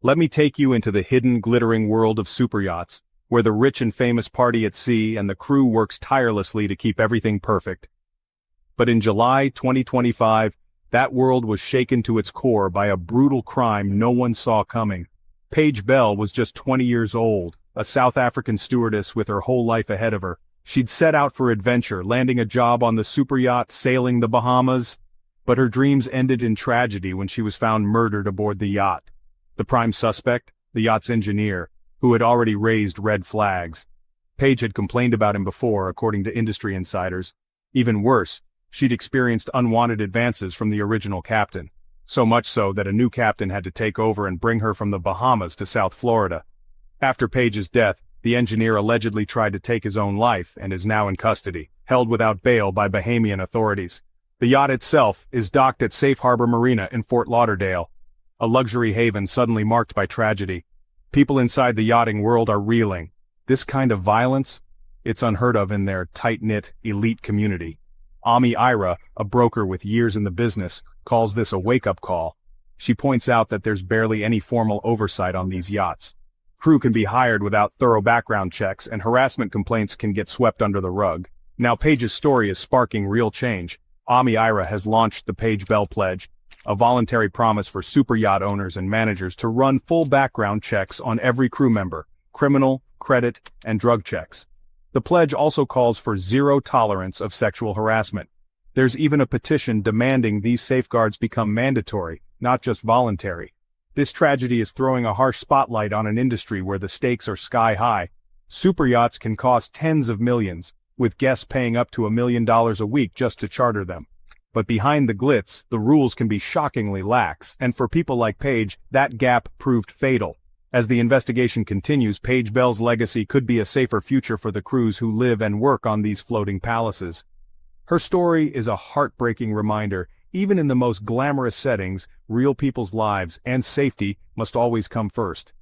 Let me take you into the hidden, glittering world of superyachts, where the rich and famous party at sea and the crew works tirelessly to keep everything perfect. But in July 2025, that world was shaken to its core by a brutal crime no one saw coming. Paige Bell was just 20 years old, a South African stewardess with her whole life ahead of her. She'd set out for adventure, landing a job on the superyacht, sailing the Bahamas. But her dreams ended in tragedy when she was found murdered aboard the yacht. The prime suspect, the yacht's engineer, who had already raised red flags. Paige had complained about him before, according to industry insiders. Even worse, she'd experienced unwanted advances from the original captain. So much so that a new captain had to take over and bring her from the Bahamas to South Florida. After Paige's death, the engineer allegedly tried to take his own life and is now in custody, held without bail by Bahamian authorities. The yacht itself is docked at Safe Harbor Marina in Fort Lauderdale, a luxury haven suddenly marked by tragedy. People inside the yachting world are reeling. This kind of violence? It's unheard of in their tight-knit, elite community. Ami Ira, a broker with years in the business, calls this a wake-up call. She points out that there's barely any formal oversight on these yachts. Crew can be hired without thorough background checks, and harassment complaints can get swept under the rug. Now Paige's story is sparking real change. Ami Ira has launched the Paige Bell Pledge, a voluntary promise for superyacht owners and managers to run full background checks on every crew member, criminal, credit, and drug checks. The pledge also calls for zero tolerance of sexual harassment. There's even a petition demanding these safeguards become mandatory, not just voluntary. This tragedy is throwing a harsh spotlight on an industry where the stakes are sky high. Superyachts can cost tens of millions, with guests paying up to $1 million a week just to charter them. But behind the glitz, the rules can be shockingly lax, and for people like Paige, that gap proved fatal. As the investigation continues, Paige Bell's legacy could be a safer future for the crews who live and work on these floating palaces. Her story is a heartbreaking reminder, even in the most glamorous settings, real people's lives and safety must always come first.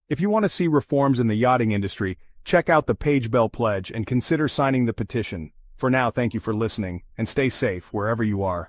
If you want to see reforms in the yachting industry, check out the Paige Bell Pledge and consider signing the petition. For now, thank you for listening, and stay safe wherever you are.